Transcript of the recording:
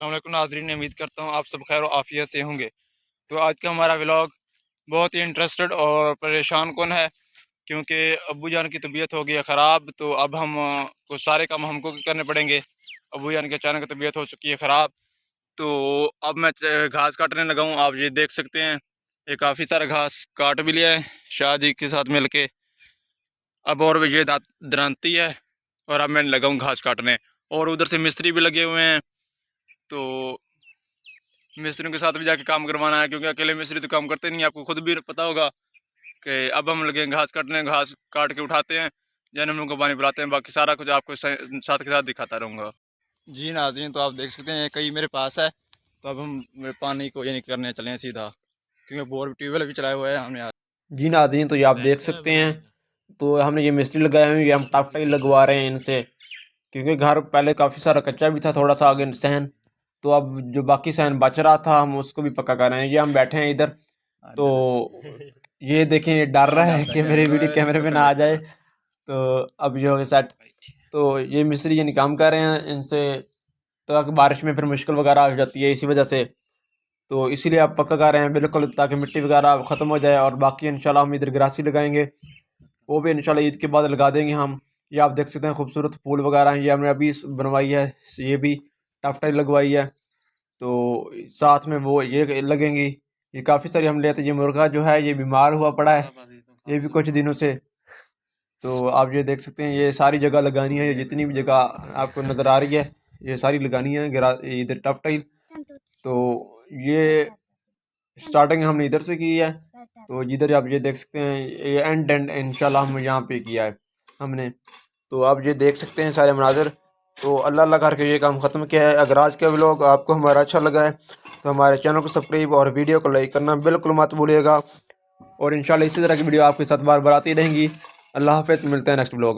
अस्सलामुअलैकुम नाज़रीन, उम्मीद करता हूँ आप सब खैर आफियत से होंगे। तो आज का हमारा व्लॉग बहुत ही इंटरेस्टेड और परेशान कौन है, क्योंकि अब्बू जान की तबीयत हो गई है ख़राब। तो अब हम कुछ सारे काम हमको करने पड़ेंगे। अब्बू जान की अचानक तबीयत हो चुकी है ख़राब। तो अब मैं घास काटने लगा हूँ। आप ये देख सकते हैं, ये काफ़ी सारा घास काट भी लिया है शाह जी के साथ मिल के। अब और ये दरांती है और अब मैं लगा हूँ घास काटने। और उधर से मिस्त्री भी लगे हुए हैं, तो मिस्त्रियों के साथ भी जाके काम करवाना है, क्योंकि अकेले मिस्त्री तो काम करते नहीं। आपको खुद भी पता होगा कि अब हम लगे घास काटने, घास काट के उठाते हैं, जानवरों को पानी पिलाते हैं। बाकी सारा कुछ आपको साथ के साथ दिखाता रहूँगा। जी नाज़रीन, तो आप देख सकते हैं कई मेरे पास है। तो अब हम पानी को ये नहीं करने चले हैं सीधा, क्योंकि बोर ट्यूबवेल भी चलाए हुए हैं हमने आज। जी नाज़रीन, तो ये आप देख सकते हैं, तो हमने ये मिस्त्री लगाए हुए हैं, ये हम टफ टाइल लगवा रहे हैं इनसे, क्योंकि घर पहले काफ़ी सारा कच्चा भी था, थोड़ा सा आगे सहन। तो अब जो बाकी सहन बच रहा था हम उसको भी पक्का कर रहे हैं। ये हम बैठे हैं इधर, तो ये देखें, ये डर रहा है कि मेरी वीडियो कैमरे में ना आ जाए। तो अब ये हो गया सेट। तो ये मिस्त्री यानी काम कर रहे हैं इनसे, ताकि बारिश में फिर मुश्किल वगैरह हो जाती है इसी वजह से। तो इसीलिए आप पक्का कर रहे हैं बिल्कुल, ताकि मिट्टी वगैरह ख़त्म हो जाए। और बाकी इंशाल्लाह हम इधर ग्रासी लगाएंगे, वो भी इंशाल्लाह ईद के बाद लगा देंगे हम। ये आप देख सकते हैं खूबसूरत फूल वगैरह हैं, ये हमने अभी बनवाई है। ये भी टफ टाइल लगवाई है, तो साथ में वो ये लगेंगी। ये काफ़ी सारी हम लेते हैं। ये मुर्गा जो है ये बीमार हुआ पड़ा है ये भी कुछ दिनों से। तो आप ये देख सकते हैं, ये सारी जगह लगानी है, ये जितनी भी जगह आपको नज़र आ रही है ये सारी लगानी है इधर टफ टाइल। तो ये स्टार्टिंग हमने इधर से की है, तो जिधर आप ये देख सकते हैं ये एंड इंशाल्लाह हम यहाँ पे किया है हमने। तो आप ये देख सकते हैं सारे मनाज़र। तो अल्लाह अल्लाह करके ये काम ख़त्म किया है। अगर आज का व्लॉग आपको हमारा अच्छा लगा है तो हमारे चैनल को सब्सक्राइब और वीडियो को लाइक करना बिल्कुल मत भूलिएगा। और इंशाल्लाह इसी तरह की वीडियो आपके साथ बार बार आती रहेंगी। अल्लाह हाफ़िज़, मिलते हैं नेक्स्ट व्लॉग।